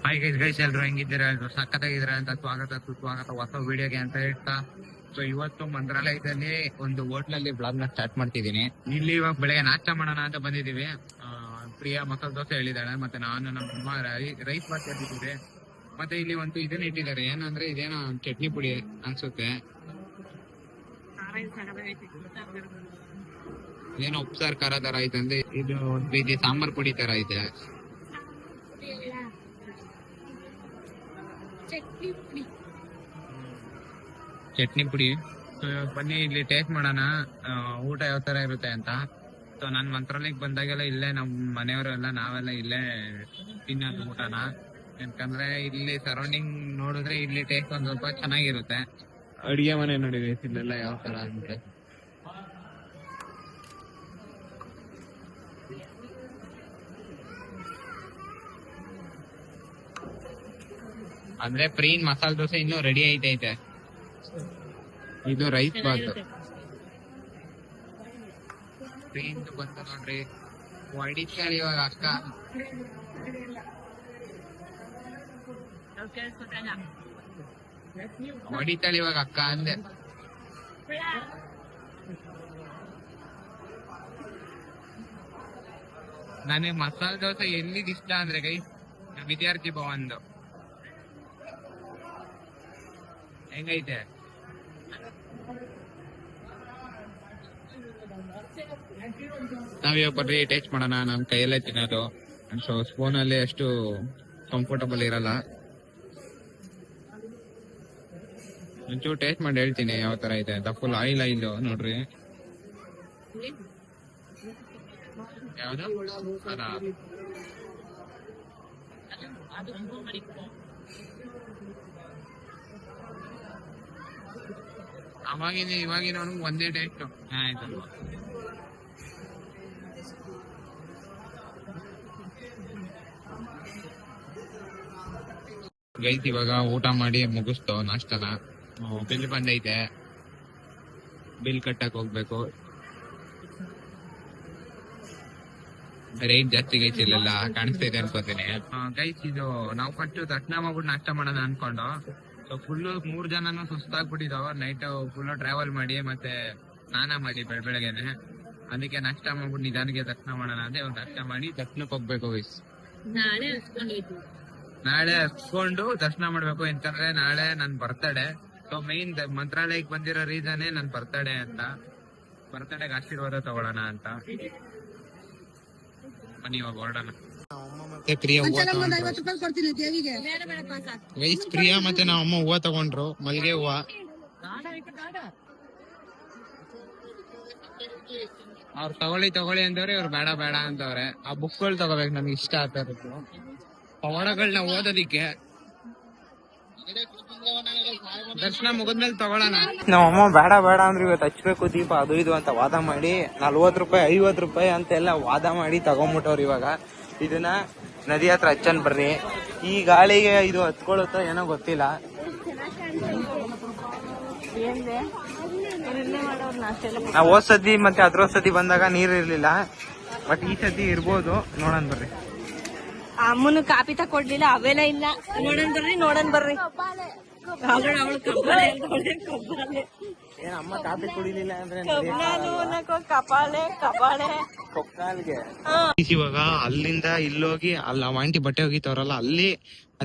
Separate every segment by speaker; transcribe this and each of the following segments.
Speaker 1: Hi guys guys ಎಲ್ರು ಹೆಂಗಿದ್ದೀರಾ? ಎಲ್ರು ಸಖತ್ತಾಗಿದ್ದೀರಾ ಅಂತ ಸ್ವಾಗತ ಸುಸ್ವಾಗತ ಹೊಸ ವಿಡಿಯೋಗೆ ಅಂತ ಹೇಳ್ತಾ. ಸೊ ಇವತ್ತು ಮಂತ್ರಾಲಯದಲ್ಲಿ ಒಂದು ಹೋಟ್ಲಲ್ಲಿ ಬ್ಲಾಗ್ ನ ಸ್ಟಾರ್ಟ್ ಮಾಡ್ತಿದ್ದೀನಿ. ಇಲ್ಲಿ ಇವಾಗ ಬೆಳಗ್ಗೆ ನಾಷ್ಟ ಮಾಡೋಣ ಅಂತ ಬಂದಿದೀವಿ. ಪ್ರಿಯಾ ಮಸಾಲೆ ದೋಸೆ ಹೇಳಿದಾಳೆ, ಮತ್ತೆ ನಾನು ನಮ್ಮ ರೈಸ್ ಬಾತ್ ಇಟ್ಟಿದ್ದೀವಿ. ಮತ್ತೆ ಇಲ್ಲಿ ಒಂದು ಇದನ್ನ ಇಟ್ಟಿದ್ದಾರೆ, ಏನಂದ್ರೆ ಇದೇನೋ ಚಟ್ನಿ ಪುಡಿ ಅನ್ಸುತ್ತೆ, ಇದೇನೋ ಉಪ್ಸಾರ್ ಖಾರ ತರ ಐತೆ ಅಂದ್ರೆ ಇದು ಒಂದ್ ರೀತಿ ಸಾಂಬಾರ್ ಪುಡಿ ತರ ಐತೆ. ಚಟ್ನಿ ಪುಡಿ. ಬನ್ನಿ ಇಲ್ಲಿ ಟೇಸ್ಟ್ ಮಾಡೋಣ ಊಟ ಯಾವ ತರ ಇರುತ್ತೆ ಅಂತ. ಸೊ ನಾನ್ ಮಂತ್ರಾಲಯಕ್ಕೆ ಬಂದಾಗೆಲ್ಲ ಇಲ್ಲೇ ನಮ್ ಮನೆಯವರೆಲ್ಲ ನಾವೆಲ್ಲ ಇಲ್ಲೇ ತಿನ್ನೋದು ಊಟನ. ಯಾಕಂದ್ರೆ ಇಲ್ಲಿ ಸರೌಂಡಿಂಗ್ ನೋಡಿದ್ರೆ ಇಲ್ಲಿ ಟೇಸ್ಟ್ ಒಂದ್ ಸ್ವಲ್ಪ ಚೆನ್ನಾಗಿರುತ್ತೆ. ಅಡಿಗೆ ಮನೆ ನೋಡಿದ್ವಿ ಇಲ್ಲೆಲ್ಲ ಯಾವ ತರ ಅಂತ. ಅಂದ್ರೆ ಪ್ರೀನ್ ಮಸಾಲೆ ದೋಸೆ ಇನ್ನೂ ರೆಡಿ ಐತೆ. ಇದು ರೈಸ್ ಬಾತ್ ಪ್ರೀನ್ ಬಂತ ನೋಡ್ರಿ. ಹೊಡಿತಾರೆ ಇವಾಗ ಅಕ್ಕ. ಹೊಡಿತಾಳೆ ಇವಾಗ ಅಕ್ಕ ಅಂದೆ. ನನಗೆ ಮಸಾಲೆ ದೋಸೆ ಎಲ್ಲಿದ್ ಇಷ್ಟ ಅಂದ್ರೆ ಕೈ ವಿದ್ಯಾರ್ಥಿ ಭವನ್ದು. ಹೆಂಗೈತೆ? ನಾವಿವಾಗ ಬರ್ರಿ ಟೇಸ್ಟ್ ಮಾಡೋಣ. ನಮ್ ಕೈಯಲ್ಲೇ ತಿನ್ನೋದು, ಸೊ ಸ್ಪೂನ್ ಅಲ್ಲಿ ಅಷ್ಟು ಕಂಫರ್ಟಬಲ್ ಇರಲ್ಲ. ಒಂಚೂರು ಟೇಸ್ಟ್ ಮಾಡಿ ಹೇಳ್ತೀನಿ ಯಾವ ತರ ಇದೆ ಅಂತ. ಫುಲ್ ಆಯಿಲ್ ನೋಡ್ರಿ. ಯಾವ್ದು ಅವಾಗಿನ ಇವಾಗಿನ ಒಂದೇ ಟೇಸ್ಟ್ ಆಯ್ತಲ್ವಾ. ಗೈಸ್ ಇವಾಗ ಊಟ ಮಾಡಿ ಮುಗಿಸ್ತು ನಾಷ್ಟನ. ಬಿಲ್ ಬಂದೈತೆ, ಬಿಲ್ ಕಟ್ಟಕ್ ಹೋಗ್ಬೇಕು. ರೇಟ್ ಜಾಸ್ತಿ ಗೈಸ್ ಇಲ್ಲೆಲ್ಲ ಕಾಣಿಸ್ತಾ ಇದೆ ಅನ್ಕೋತೀನಿ. ಗೈಸ್ ಇದು ನಾವು ಫಸ್ಟ್ ದರ್ಶನ ಮಾಡ್ಬಿಟ್ಟು ನಾಷ್ಟ ಮಾಡೋಣ ಅನ್ಕೊಂಡು. ಸೊ ಫುಲ್ 3 ಜನನು ಸುಸ್ತಾಗ್ಬಿಟ್ಟಿದಾವ. ನೈಟ್ ಫುಲ್ ಟ್ರಾವೆಲ್ ಮಾಡಿ ಮತ್ತೆ ಸ್ನಾನ ಮಾಡಿ ಬೆಳಗ್ಗೆನೆ. ಅದಕ್ಕೆ ನಾಷ್ಟ ಮಾಡ್ಬಿಟ್ಟು ನಿಧಾನಕ್ಕೆ ದರ್ಶನ ಮಾಡೋಣ ಅಂದ್ರೆ ಒಂದು ದರ್ಶನ ಮಾಡಿ ದರ್ಶನಕ್ಕೆ ಹೋಗ್ಬೇಕು ಗೈಸ್. ನಾಳೆ ಹಸ್ಕೊಂಡು ದರ್ಶನ ಮಾಡ್ಬೇಕು. ಎಂತಂದ್ರೆ ನಾಳೆ ನನ್ ಬರ್ತಡೇ. ಸೊ ಮೈನ್ ಮಂತ್ರಾಲಯಕ್ಕೆ ಬಂದಿರೋ ರೀಸನ್ ನನ್ ಬರ್ತಡೇ ಅಂತ. ಬರ್ತಡೇಗೆ ಆಶೀರ್ವಾದ ತಗೊಳ್ಳೋಣ ಅಂತ ಬನ್ನಿ ಇವಾಗ ಹೊರಡೋಣ. ಮತ್ತೆ ಪ್ರಿಯಾ ಪ್ರಿಯಾ ಮತ್ತೆ ನಾವ್ ಅಮ್ಮ ಹೂವ ತಗೊಂಡ್ರು, ಮಲ್ಲಿಗೆ ಹೂವ. ಅವ್ರು ತಗೊಳ್ಳಿ ಅಂತವ್ರೆ, ಇವ್ರು ಬೇಡ ಬೇಡ ಅಂತವ್ರೆ. ಆ ಬುಕ್ಗಳು ತಗೋಬೇಕು, ನಮ್ಗೆ ಇಷ್ಟ ಆಗ್ತಾ ಪವಾಡಗಳನ್ನ ಓದೋದಿಕ್ಕೆ. ದರ್ಶನ ಮುಗಿದ್ಮೇಲೆ ತಗೊಳ್ಳೋಣ.
Speaker 2: ನಮ್ಮಮ್ಮ ಬೇಡ ಬೇಡ ಅಂದ್ರೆ ಇವತ್ತು ಹಚ್ಬೇಕು ದೀಪ ಅದು ಇದು ಅಂತ ವಾದ ಮಾಡಿ 40 ರೂಪಾಯಿ 50 ರೂಪಾಯಿ ಅಂತೆಲ್ಲ ವಾದ ಮಾಡಿ ತಗೊಂಡ್ಬಿಟ್ಟವ್ರು. ಇವಾಗ ಇದನ್ನ ನದಿ ಹತ್ರ ಹಚ್ಚನ್ ಬರ್ರಿ. ಈ ಗಾಳಿಗೆ ಇದು ಹತ್ಕೊಳ್ಳುತ್ತೋ ಏನೋ ಗೊತ್ತಿಲ್ಲ. ನಾವು ಹೋದ್ ಸತಿ ಮತ್ತೆ ಅದ್ರ ಸತಿ ಬಂದಾಗ ನೀರ್ ಇರ್ಲಿಲ್ಲ, ಬಟ್ ಈ ಸತಿ ಇರ್ಬೋದು. ನೋಡನ್ ಬರ್ರಿ.
Speaker 3: ಅಮ್ಮನ ಕಾಪಿ ತಕೊಡ್ಲಿಲ್ಲ, ಅವೆಲ್ಲ ಇಲ್ಲ. ನೋಡನ್ ಬರ್ರಿ.
Speaker 2: ಏನ್ ಅಮ್ಮ ಕಾಫಿ ಕುಡಿಲಿಲ್ಲ ಅಂದ್ರೆ ಇವಾಗ ಅಲ್ಲಿಂದ ಇಲ್ಲೋಗಿ ಅಲ್ಲಿ ಆಂಟಿ ಬಟ್ಟೆ ಹೋಗಿತ್ತವ್ರಲ್ಲ, ಅಲ್ಲಿ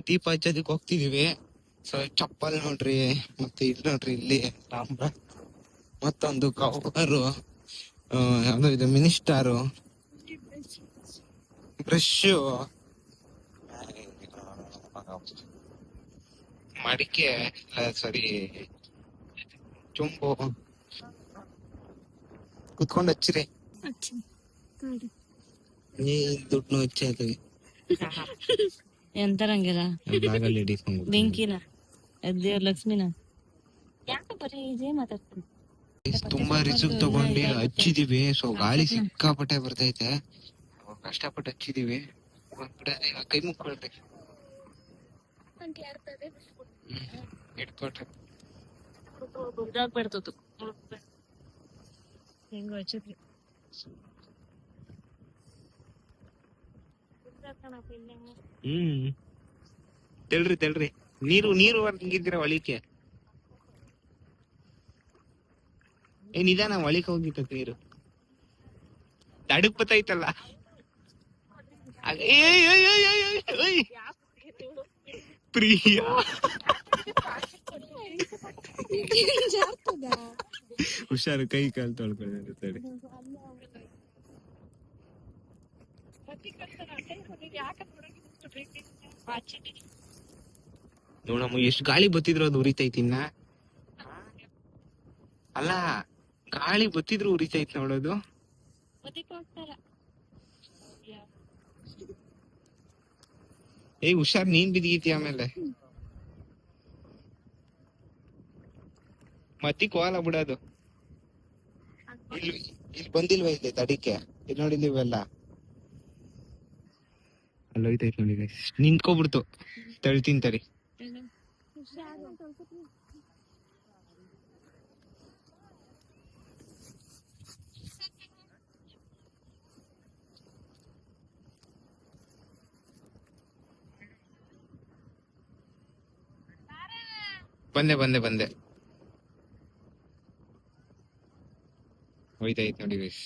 Speaker 2: ದೀಪ ಹಚ್ಚೋದಕ್ಕೆ ಹೋಗ್ತಿದೀವಿ. ಸೊ ಚಪ್ಪಲ್ ನೋಡ್ರಿ, ಮತ್ತೆ ಇಲ್ಲಿ ನೋಡ್ರಿ, ಇಲ್ಲಿ ತಾಮ್ರ, ಮತ್ತೊಂದು ಕವರು, ಯಾವ್ದು ಇದು ಮಿನಿಸ್ಟಾರು, ಬ್ರಷ್, ಮಡಿಕೆ, ಸರಿ ಚುಂಬು. ಕುತ್ಕೊಂಡ್ ಹಚ್ಚಿರಿ, ನೀ ದುಡ್ಡು ಹಚ್ಚಿ
Speaker 3: ಎಂತರಂಗಿಲ್ಲ ಬೆಂಕಿನ ದೇವ್ರ ಲಕ್ಷ್ಮಿನ ಬರೀ ಇದೇ ಮಾತಾಡ್ತೀನಿ.
Speaker 2: ತುಂಬಾ ರಿಸ್ಕ್ ತಗೊಂಡು ಹಚ್ಚಿದೀವಿ. ಸೊ ಗಾಳಿ ಸಿಕ್ಕಾಪಟ್ಟೆ ಬರ್ತೈತೆ, ಕಷ್ಟಪಟ್ಟು ಹಚ್ಚಿದೀವಿ. ಕೈ ಮುಕ್ಕೊಳ್ರಿ, ಇಟ್ಕೊಟ್ರಿ.
Speaker 3: ಇದಾಗ್ಬಿಡ್ತದು ಹೆಂಗ ಹಚ್ಚಿದ್ರಿ.
Speaker 2: ತೆಳ್ರಿ ನೀರು ಹಿಂಗಿದ್ದೀರ ಒಳಿಕೆ. ನಿಧಾನ ಒಳಿಕೆ ಹೋಗಿತ್ತ ನೀರು ತಡಕ್ ಬತ್ತೈತಲ್ಲ. ಪ್ರಿಯಾ ಹುಷಾರು, ಕೈ ಕಾಲು ತೊಳ್ಕೊಳ್ಳಿ. ನೋಡಮ್ಮ ಎಷ್ಟು ಗಾಳಿ ಬತ್ತಿದ್ರು ಅದು ಉರಿತೈತಿ. ಇನ್ನ ಅಲ್ಲ, ಗಾಳಿ ಬತ್ತಿದ್ರು ಉರಿತೈತಿ ನೋಡೋದು. ಹುಷಾರ್, ನೀನ್ ಬಿದ್ದೀತಿ ಆಮೇಲೆ ಮತ್ತಿಕ್ ಹೋಗಲ್ಲ ಬಿಡೋದು. ಇಲ್ಲಿ ಬಂದಿಲ್ವ ಇಲ್ಲಿ ತಡಿಕೆ? ಇಲ್ಲಿ ನೋಡಿ ನೀವೆಲ್ಲ ಅಲ್ಲೋಯ್ತೈತ್ ನೋಡಿ ಗೈಸ್. ನಿಂತ್ಕೊಬಿಡ್ತು, ತಳ್ತೀನಿ ತಡಿ. ಬಂದೆ ಹೋಯ್ತಾಯ್ತು ನೋಡಿ ಗೈಸ್.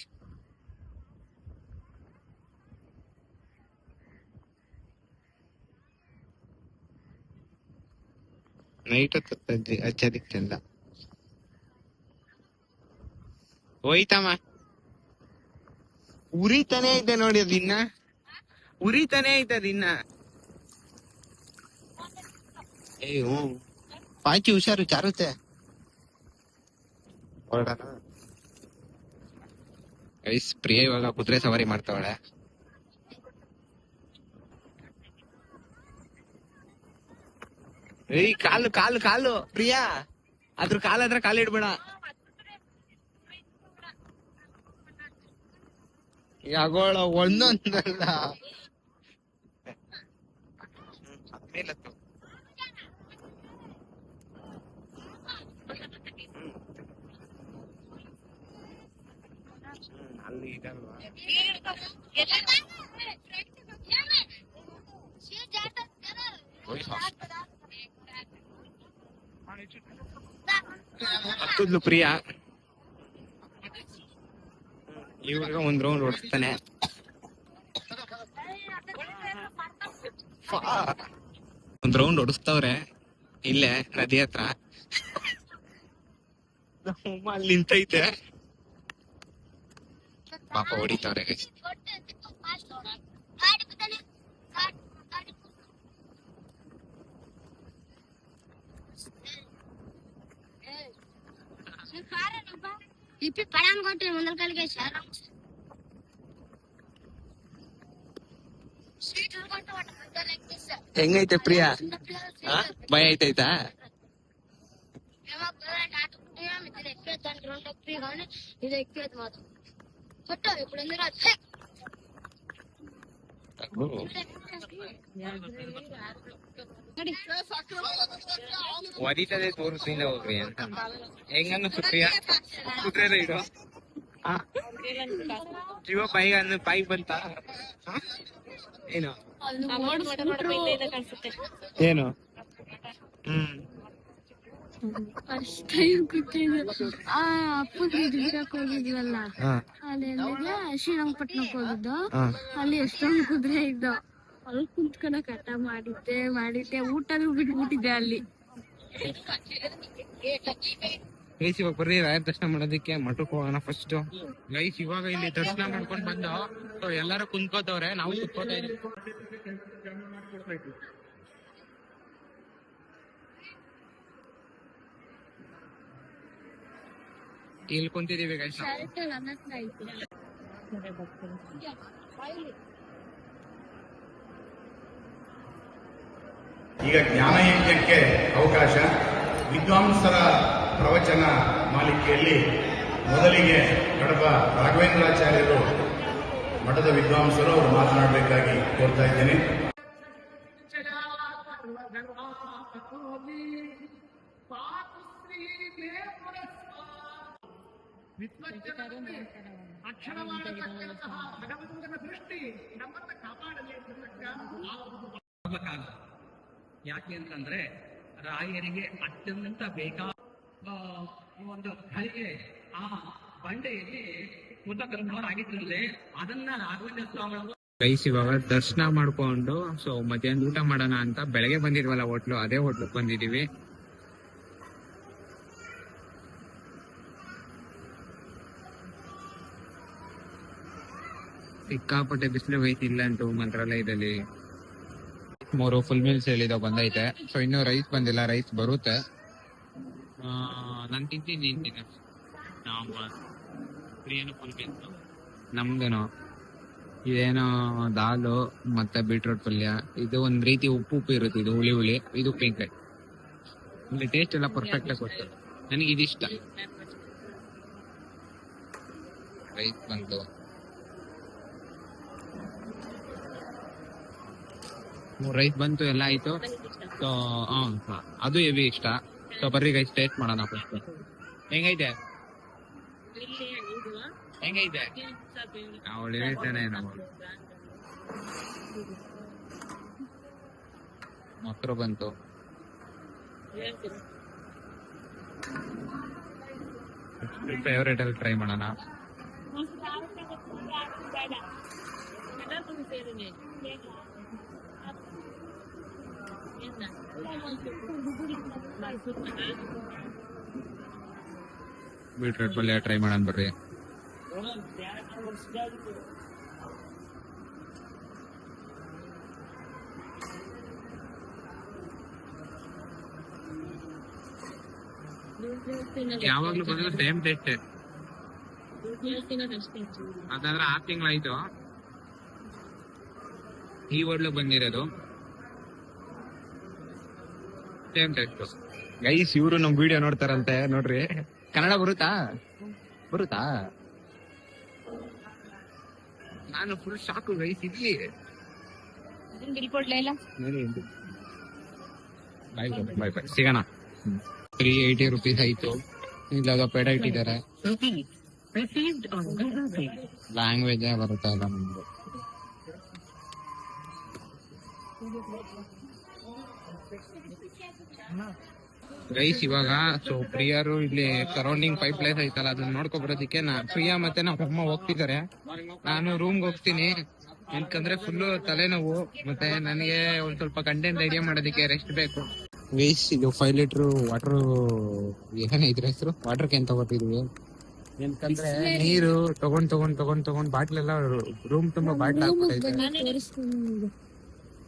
Speaker 2: ನೈಟ್ ಹೊತ್ತು ಅಜ್ಜದಿಕ್ಕೆಲ್ಲ ಹೋಯ್ತಮ್ಮ. ಉರಿತಾನೆ ಐತೆ ನೋಡಿ ಅದಿನ್ನ, ಉರಿತಾನೆ ಐತೆ ಅದಿನ್ನ. ಹ್ಞೂ ಪಾಚಿ ಹುಷಾರು, ಚಾರುತ್ತೆ. ಹೊರಡೋಣ ಗೈಸ್. ಪ್ರಿಯ ಇವಾಗ ಕುದುರೆ ಸವಾರಿ ಮಾಡ್ತಾವಳೆ. ಕಾಲು ಪ್ರಿಯಾ, ಅದ್ರ ಕಾಲಾದ್ರ ಕಾಲಿಡ್ಬೇಡ. ಯಾಗೋಳ ಒಂದೊಂದಲ್ಲ ಅಲ್ಲಿ ಇದಲ್ವಾ. ಹತ್ತದ್ಲು ಪ್ರಿಯಾ. ಇವಾಗ ಒಂದ್ ರೌಂಡ್ ಓಡಿಸ್ತಾನೆ. ಒಂದ್ ರೌಂಡ್ ಓಡಿಸ್ತವ್ರೆ ಇಲ್ಲೇ ನದಿ ಹತ್ರ. ಅಲ್ಲಿ ನಿಂತೈತೆ ಪಾಪ, ಹೊಡಿತವ್ರೆ. ಹೆಂಗೈತೆ ಪ್ರಿಯಾ? ಭಯ ಐತೈತಾ? ಒದಿತದೆ ತೋರಿಸಿಂದ ಹೋಗ್ರಿ ಅಂತ. ಹೆಂಗನ್ನು ಪ್ರಿಯಾ ಕುದುರೆ ರೈಡು? ಜೀವ ಪೈ ಬಂತ ಏನು ಏನು?
Speaker 4: ಅಪ್ಪಗೆ ಬಿಡಕ್ ಹೋಗಿದ್ವಲ್ಲ, ಅಲ್ಲೆಲ್ಲ ಶ್ರೀರಂಗಪಟ್ಟಣಕ್ ಹೋಗಿದ್ದು. ಅಲ್ಲಿ ಎಷ್ಟೊಂದು ಕುದುರೆ ಇದ್ದು, ಅಲ್ಲಿ ಕುಂತ್ಕೊಳಕ್ ಹಠ ಮಾಡಿದ್ದೆ ಊಟನೂ ಬಿಟ್ಬಿಟ್ಟಿದ್ದೆ ಅಲ್ಲಿ.
Speaker 2: ಗೈಸ್ ಇವಾಗ ಬರ್ರಿ ರಾಯರ್ ದರ್ಶನ ಮಾಡೋದಕ್ಕೆ ಮಠಕ್ಕೆ ಹೋಗೋಣ ಫಸ್ಟ್. ಗೈಸ್ ಇವಾಗ ಇಲ್ಲಿ ದರ್ಶನ ಮಾಡ್ಕೊಂಡ್ ಬಂದು ಎಲ್ಲಾರು ಕುಂತ್ಕೋತವ್ರೆ, ನಾವು ಕುತ್ಕೋತಾ ಇದೀವಿ. ಇಲ್ಲಿ ಕುಂತಿದೀವಿ ಗೈಸ್.
Speaker 5: ಈಗ ಜ್ಞಾನಯಜ್ಞಕ್ಕೆ ಅವಕಾಶ. ವಿದ್ವಾಂಸರ ಪ್ರವಚನ ಮಾಲಿಕೆಯಲ್ಲಿ ಮೊದಲಿಗೆ ಕಡಬ ರಾಘವೇಂದ್ರಾಚಾರ್ಯರು, ಮಠದ ವಿದ್ವಾಂಸರು, ಅವರು ಮಾತನಾಡಬೇಕಾಗಿ ಕೋರ್ತಾ ಇದ್ದೇನೆ.
Speaker 6: ಯಾಕೆ ಅಂತಂದ್ರೆ ರಾಯರಿಗೆ ಅತ್ಯಂತ ಬೇಕಾದ ಒಂದು ಹಲಿಗೆ ಆ ಬಂಡೆಯಲ್ಲಿ ಆಗಿದ್ರಲ್ಲಿ ಅದನ್ನ ರಾಘವೇಂದ್ರ ಸ್ವಾಮಿಗಳು
Speaker 1: ಗೈಸ್ ಇವಾಗ ದರ್ಶನ ಮಾಡ್ಕೊಂಡು ಸೊ ಮಧ್ಯಾಹ್ನ ಊಟ ಮಾಡೋಣ ಅಂತ ಬೆಳಗ್ಗೆ ಬಂದಿದ್ವಲ್ಲ ಹೋಟ್ಲು, ಅದೇ ಹೋಟ್ಲು ಬಂದಿದೀವಿ. ಸಿಕ್ಕಾಪಟ್ಟೆ ಬಿಸಿಲು ಇಲ್ಲ ಅಂಟು ಮಂತ್ರಾಲಯದಲ್ಲಿ. 3 ಫುಲ್ ಮೀಲ್ಸ್ ಹೇಳಿದಾವ್ ಬಂದೈತೆ. ಸೊ ಇನ್ನು ರೈಸ್ ಬಂದಿಲ್ಲ, ರೈಸ್ ಬರುತ್ತೆ. ನಾನ್ ತಿಂತೀನಿ ಪ್ರಿಯನು ಫುಲ್ ಮೀಲ್ಸ್. ನಮ್ದೇನೋ ಇದೇನೋ ದಾಲು ಮತ್ತೆ ಬೀಟ್ರೂಟ್ ಪಲ್ಯ. ಇದು ಒಂದ್ ರೀತಿ ಉಪ್ಪು ಇರುತ್ತೆ, ಇದು ಹುಳಿ. ಇದು ಉಪ್ಪಿನಕಾಯಿ. ಇಲ್ಲಿ ಟೇಸ್ಟ್ ಎಲ್ಲ ಪರ್ಫೆಕ್ಟ್ ಆಗಿ ಕೊಡ್ತಾರೆ. ನನಗೆ ಇದಿಷ್ಟ. ರೈಸ್ ಬಂತು. ರೈಸ್ ಬಂತು, ಎಲ್ಲ ಆಯ್ತು. ಸೊ ಅದು ಹೆವಿ ಇಷ್ಟ. ಸೊ ಬರ್ರಿ ಗೈಸ್ ಟೇಸ್ಟ್ ಮಾಡೋಣ ಫಸ್ಟ್. ಹೆಂಗೈತೆ ಅವಳು ಹೇಳ್ತಾನೆ ಮೊಸರು ಬಂತು. ಫೇವ್ರೇಟ್ ಅಲ್ಲಿ ಟ್ರೈ ಮಾಡೋಣ. ಬೀಟ್ರೂಟ್ ಪಲ್ಯ ಟ್ರೈ ಮಾಡೋಣ ಬರ್ರಿ. ಯಾವಾಗ್ಲೂ ಬಂದ್ರೆ ಸೇಮ್ ಟೇಸ್ಟ್. ಅದಾದ್ರೆ 6 ತಿಂಗಳಾಯ್ತು ಈ ಹೋಟ್ಲು ಬಂದಿರೋದು. Same taste. ಗೈಸ್ ಇವ್ರು ನಮ್ ವಿಡಿಯೋ ನೋಡ್ತಾರಂತೆ ನೋಡ್ರಿ. ಕನ್ನಡ ಬರುತ್ತಾ? ನಾನು ಫುಲ್ ಶಾಕು ಗೈಸ್. ಇಡ್ಲಿ ಬಾಯ್ ಸಿಗೋಣ. 380 rupees ಆಯ್ತು. ಇಲ್ಲಾಗ ಪೇಡ ಇಟ್ಟಿದ್ದಾರೆ. ಲ್ಯಾಂಗ್ವೇಜ್ ಬರುತ್ತಾ ಇಲ್ಲ ನಮ್ಗೆ. ಗೈಸ್ ಇವಾಗ ಸೊ ಪ್ರಿಯರು ಇಲ್ಲಿ ಸರೌಂಡಿಂಗ್ 5 ಪ್ಲೇಸ್ ಐತಲ್ಲ, ಅದನ್ನ ನೋಡ್ಕೊ ಬರೋದಿಕ್ಕೆ ಪ್ರಿಯಾ ಮತ್ತೆ ನಮ್ಮ ಅಮ್ಮ ಹೋಗ್ತಿದ್ದಾರೆ. ನಾನು ರೂಮ್ಗೆ ಹೋಗ್ತೀನಿ, ಯಾಕಂದ್ರೆ ಫುಲ್ ತಲೆನೋವು. ಮತ್ತೆ ನನಗೆ ಒಂದ್ ಸ್ವಲ್ಪ ಕಂಟೆಂಟ್ ಐಡಿಯಾ ಮಾಡೋದಿಕ್ಕೆ ರೆಸ್ಟ್ ಬೇಕು. ಗೈಸ್ ಇದು 5 ಲೀಟರ್ ವಾಟರ್, ಏನ ಇದ್ರ ಹೆಸರು, ವಾಟರ್ ಕ್ಯಾನ್ ತಗೋತಿದ್ವಿ. ಯಾಕಂದ್ರೆ ನೀರು ತಗೊಂಡ್ ಬಾಟ್ಲ್ ಎಲ್ಲ ರೂಮ್ ತುಂಬಾ ಬಾಟ್ಲ್ ಹಾಕ್ಬಿಟ್ಟೈತೆ.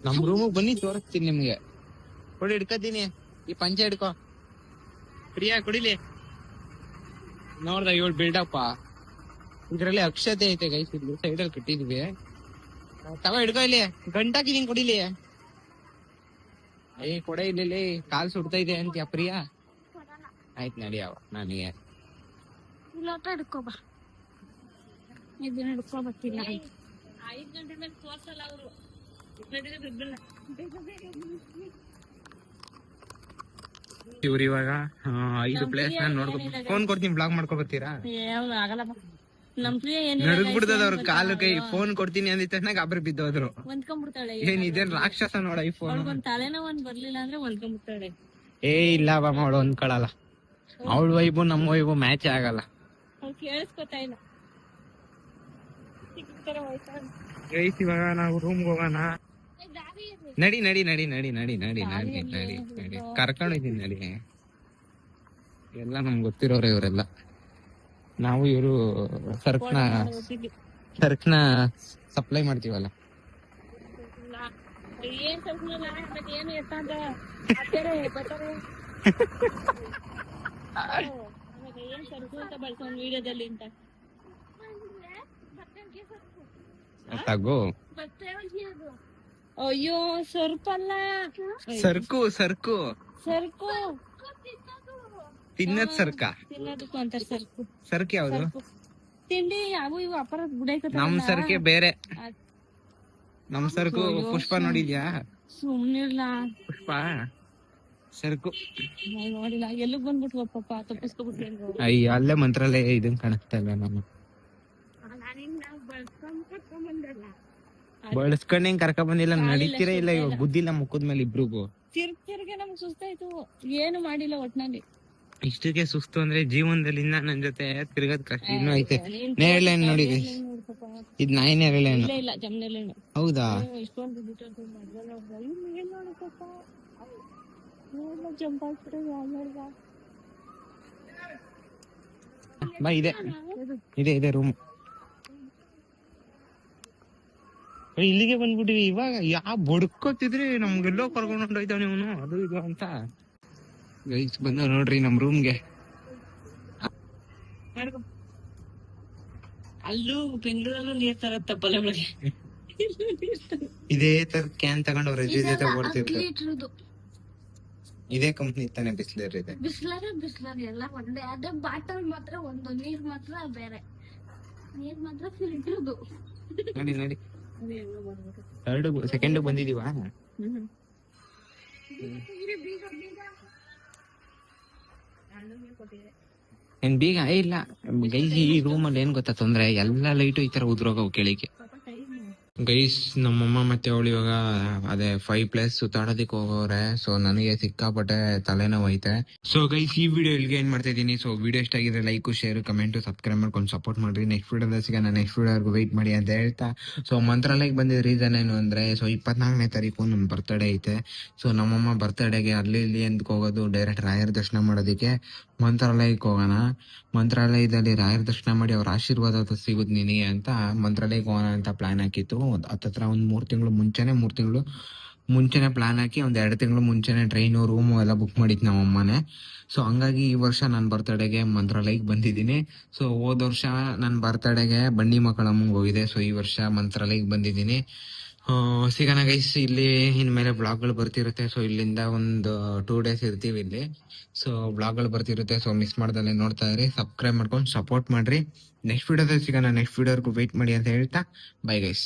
Speaker 1: ನಮ್ ರೂಮಿಗೆ ಬನ್ನಿ ತೋರಿಸ್ತೀನಿ ನಿಮ್ಗೆ. ಕೊಡಿ ಹಿಡ್ಕತೀನಿ, ಈ ಪಂಚೆ ಹಿಡ್ಕೊ. ಪ್ರಿಯಾ ಕುಡಿಲಿ. ನೋಡ್ದ ಇವಳು ಬಿಲ್ಡಪ್ಪ. ಇದ್ರಲ್ಲಿ ಅಕ್ಷತೆ ಐತೆ ಗೈಸ್, ಇಲ್ಲಿ ಸೈಡ್ ಅಲ್ಲಿ ಕಟ್ಟಿದ್ವಿ. ತಗೋ ಹಿಡ್ಕೊ, ಇಲ್ಲಿ ಗಂಟಾಕಿದೀನಿ, ಕುಡಿಲಿ. ಕೊಡ ಇಲ್ಲಿ, ಕಾಲ್ ಸುಡ್ತಾ ಇದೆ ಅಂತೀಯ ಪ್ರಿಯಾ? ಆಯ್ತು ನಡಿಯವ, ನನಗೆ
Speaker 4: ಲೋಟ ಹಿಡ್ಕೋಬಾ. ಇದನ್ನ ಹಿಡ್ಕೋಬತ್ತಿಲ್ಲ. 5 ಗಂಟೆ ಮೇಲೆ ತೋರ್ಸಲ್ಲ ಅವರು.
Speaker 1: ಇವ್ರು ಇವಾಗ 5 ಪ್ಲೇಸ್ ಫೋನ್ ಕೊಡ್ತೀನಿ, ಬ್ಲಾಗ್ ಮಾಡ್ಕೊ ಬರ್ತೀರಾ? ನಡಗ್ಬಿಡ್ತದ ಅವ್ರ ಕಾಲು ಕೈ. ಫೋನ್ ಕೊಡ್ತೀನಿ ಅಂದಿದ ತಕ್ಷಣ ಗಾಬರಿ ಬಿದ್ದೋದ್ರು. ಏನ್ ಇದೇನ್ ರಾಕ್ಷಸ ನೋಡ ಈ ಫೋನ್.
Speaker 3: ತಲೆನೋವು ಬರ್ಲಿಲ್ಲ ಅಂದ್ರೆ ಹೊಂದ್ಕೊಂಡ್ಬಿಡ್ತಾಳೆ.
Speaker 1: ಇಲ್ಲ ಬಾಮ, ಅವಳು ಹೊಂದ್ಕೊಳಲ್ಲ. ಅವಳ ವೈಬು ನಮ್ಮ ವೈಬು ಮ್ಯಾಚ್ ಆಗಲ್ಲ.
Speaker 3: ಕೇಳಿಸ್ಕೊತಾ ಇಲ್ಲ.
Speaker 1: ಗೈಸ್ ಇವಾಗ ನಾವು ರೂಮ್ಗೆ ಹೋಗೋಣ. ನಡಿ ಕರ್ಕೊಂಡಿದ್ದೀನಿ ನಡಿ. ಎಲ್ಲ ನಮ್ಗೆ ಗೊತ್ತಿರೋರೆ ಇವರೆಲ್ಲ. ನಾವು ಇವರು ಸರ್ಕ್ನ ಸಪ್ಲೈ ಮಾಡ್ತೀವಲ್ಲ. ತಗೋ.
Speaker 3: ಅಯ್ಯೋ ಸರ್ಪಲ್ಲ,
Speaker 1: ಸರ್ಕು ತಿನ್ನದ್ ಸರ್ಕ.
Speaker 3: ತಿನ್ನೋದಕ್ಕೂ ಅಂತಾರ ಸರ್ಕು.
Speaker 1: ಸರ್ಕ್ ಯಾವ್ದು?
Speaker 3: ತಿಂಡಿ ಅವು ಇವು ಅಪರ ಗುಡಾಯ್ತ.
Speaker 1: ನಮ್ ಸರ್ಕೆ ಬೇರೆ. ನಮ್ ಸರ್ಕು ಪುಷ್ಪ ನೋಡಿದ್ಯಾ?
Speaker 3: ಸುಮ್ನಿರ್ಲ.
Speaker 1: ಪುಷ್ಪ ಸರ್ಕು
Speaker 3: ನೋಡಿಲ್ಲ. ಎಲ್ಲಿಗ್ ಬಂದ್ಬಿಟ್ವ ಪಾಪ, ತಪ್ಪಿಸ್ಕೊಬಿಟ್ಟು.
Speaker 1: ಅಯ್ಯ ಅಲ್ಲೇ ಮಂತ್ರಾಲಯ ಇದನ್ ಕಾಣಿಸ್ತಾ ಇಲ್ಲ. ನಾನು
Speaker 2: ಬಳಸ್ಕೊಂಡ್ ಹೆಂಗ್ ಕರ್ಕ ಬಂದಿಲ್ಲ, ನಡೀತೀರಾ ಇಲ್ಲ ಇವಾಗ ಬುದ್ಧಿ ಇಲ್ಲ ಮುಖದ ಮೇಲೆ ಇಬ್ರಿಗೂ.
Speaker 4: ತಿರ್ಗೆ ನಮ್ಗೆ ಸುಸ್ತಾಯ್ತು, ಏನು ಮಾಡಿಲ್ಲ ಒಟ್ನಲ್ಲಿ.
Speaker 2: ಇಷ್ಟಕ್ಕೆ ಸುಸ್ತು ಅಂದ್ರೆ ಜೀವನದಲ್ಲಿ ಇನ್ನ ನನ್ ಜೊತೆ ತಿರ್ಗದ್ ಕಷ್ಟ ಇನ್ನೂ ಐತೆ. ನೇರಳೆಹಣ್ಣು ನೋಡಿ guys. ಇದ್ ನಾಯಿ ನೇರಳೆಹಣ್ಣು.
Speaker 4: ಇಲ್ಲ ಇಲ್ಲ ಜಮ್ನೆಲೆಣ್ಣು.
Speaker 2: ಹೌದಾ?
Speaker 4: ಇಷ್ಟೊಂದು ಜಂಪ್ ಆಗ್ತಾರೆ.
Speaker 2: ಬಾ ಇದೆ ಇದೆ ಇದೆ ರೂಮ್. ಇಲ್ಲಿಗೆ ಬಂದ್ಬಿಟ್ಟಿವಿ. ಇವಾಗ ಬಡ್ಕೋತಿದ್ರಿ ನಮ್ಗೆಲ್ಲೋ ಕರ್ಕೊಂಡು ಹೊಂಟೋಯ್ತಾವ ಇವನು ಅದು ಇದು ಅಂತ. ಗೈಸ್ ಬಂದ ನೋಡ್ರಿ ನಮ್ ರೂಮ್ಗೆ.
Speaker 3: ಅಲ್ಲೂ ಬೆಂಗಳೂರಲ್ಲೂ ನೀರ್ ತರತ್ತ ಬಲೆ ಒಳಗೆ.
Speaker 2: ಇದೇ ತರ ಕ್ಯಾನ್ ತಗೊಂಡು ಅವ್ರ ರಜೆ ಜೊತೆ ಓಡ್ತಿರ್ತಾರೆ. ಇದೇ ಕಂಪ್ನಿ ತಾನೆ ಬಿಸ್ಲರ್ ಇದೆ.
Speaker 4: ಬಿಸ್ಲರ್ ಎಲ್ಲ ಒಂದೇ, ಅದೇ ಬಾಟಲ್ ಮಾತ್ರ ಒಂದು, ನೀರ್ ಮಾತ್ರ ಬೇರೆ. ನೀರ್ ಮಾತ್ರ ಫಿಲ್ಟರ್ದು.
Speaker 2: ನೋಡಿ ನೋಡಿ ಎರಡು ಸೆಕೆಂಡ್ ಬಂದಿದೀವಾ? ಏನ್ ಬೀಗ ಇಲ್ಲ ಗೈಸ್. ಈ ರೂಮ್ ಅಲ್ಲಿ ಏನ್ ಗೊತ್ತಾ ತೊಂದ್ರೆ, ಎಲ್ಲಾ ಲೈಟು ಈ ತರ ಉದ್ರೋಗವು ಕೆಳಿಗೆ. ಗೈಸ್ ನಮ್ಮಮ್ಮ ಮತ್ತೆ ಅವಳು ಇವಾಗ ಅದೇ 5 ಸುತ್ತಾಡೋದಿಕ್ ಹೋಗೋರೆ. ಸೊ ನನಗೆ ಸಿಕ್ಕಾಪಟ್ಟೆ ತಲೆನೋವು ಐತೆ. ಸೊ ಗೈಸ್ ಈ ವಿಡಿಯೋ ಇಲ್ಲಿಗೆ ಏನ್ ಮಾಡ್ತಾ ಇದೀನಿ. ಸೊ ವಿಡಿಯೋ ಇಷ್ಟ ಆಗಿದ್ರೆ ಲೈಕ್, ಶೇರ್, ಕಮೆಂಟ್, ಸಬ್ಸ್ಕ್ರೈಬ್ ಮಾಡ್ಕೊಂಡು ಸಪೋರ್ಟ್ ಮಾಡ್ರಿ. ನೆಕ್ಸ್ಟ್ ವಿಡಿಯೋದಲ್ಲಿ ಸಿಗೋಣ. ನೆಕ್ಸ್ಟ್ ವಿಡಿಯೋವರೆಗೂ ವೆಯ್ಟ್ ಮಾಡಿ ಅಂತ ಹೇಳ್ತಾ, ಸೊ ಮಂತ್ರಾಲಯಕ್ಕೆ ಬಂದಿದ್ದ ರೀಸನ್ ಏನು ಅಂದ್ರೆ, ಸೊ 24ನೇ ತಾರೀಕು ನಮ್ ಬರ್ತ್ಡೇ ಐತೆ. ಸೊ ನಮ್ಮಮ್ಮ ಬರ್ತ್ಡೇಗೆ ಅಲ್ಲಿ ಇಲ್ಲಿ ಎಂದಕ್ ಹೋಗೋದು, ಡೈರೆಕ್ಟ್ ರಾಯರ ದರ್ಶನ ಮಾಡೋದಕ್ಕೆ ಮಂತ್ರಾಲಯಕ್ಕೆ ಹೋಗೋಣ. ಮಂತ್ರಾಲಯದಲ್ಲಿ ರಾಯರ ದರ್ಶನ ಮಾಡಿ ಅವ್ರ ಆಶೀರ್ವಾದ ಸಿಗುದ್ ನಿನಗೆ ಅಂತ ಮಂತ್ರಾಲಯಕ್ಕೆ ಹೋಗೋಣ ಅಂತ ಪ್ಲಾನ್ ಹಾಕಿತ್ತು. ಹತ್ತತ್ರ ಒಂದ್ 3 ತಿಂಗಳು ಮುಂಚೆನೆ ಪ್ಲಾನ್ ಹಾಕಿ, ಒಂದ್ 2 ತಿಂಗಳು ಮುಂಚೆನೆ ಟ್ರೈನು, ರೂಮು ಎಲ್ಲ ಬುಕ್ ಮಾಡಿದ್ ನಮ್ಮ ಅಮ್ಮನೆ. ಸೊ ಹಂಗಾಗಿ ಈ ವರ್ಷ ನನ್ ಬರ್ತ್ಡೇಗೆ ಮಂತ್ರಾಲಯಕ್ಕೆ ಬಂದಿದ್ದೀನಿ. ಸೊ ಹೋದ್ ವರ್ಷ ನನ್ ಬರ್ತ್ಡೇಗೆ ಬಂಡಿ ಮಕ್ಕಳಮ್ಮಂಗ್ ಹೋಗಿದೆ. ಸೊ ಈ ವರ್ಷ ಮಂತ್ರಾಲಯಕ್ಕೆ ಬಂದಿದ್ದೀನಿ. ಸಿಗೋಣ ಗೈಸ್. ಇಲ್ಲಿ ಇನ್ಮೇಲೆ ಬ್ಲಾಗ್ಗಳು ಬರ್ತಿರುತ್ತೆ. ಸೊ ಇಲ್ಲಿಂದ ಒಂದು 2 ಡೇಸ್ ಇರ್ತೀವಿ ಇಲ್ಲಿ. ಸೊ ಬ್ಲಾಗ್ಗಳು ಬರ್ತಿರುತ್ತೆ. ಸೊ ಮಿಸ್ ಮಾಡ್ದಲ್ಲೇ ನೋಡ್ತಾ ಇರಿ, ಸಬ್ಸ್ಕ್ರೈಬ್ ಮಾಡ್ಕೊಂಡು ಸಪೋರ್ಟ್ ಮಾಡ್ರಿ. ನೆಕ್ಸ್ಟ್ ವಿಡಿಯೋದಲ್ಲಿ ಸಿಗೋಣ. ನೆಕ್ಸ್ಟ್ ವಿಡಿಯೋವರೆಗೂ ವೆಯ್ಟ್ ಮಾಡಿ ಅಂತ ಹೇಳ್ತಾ ಬೈ ಗೈಸ್.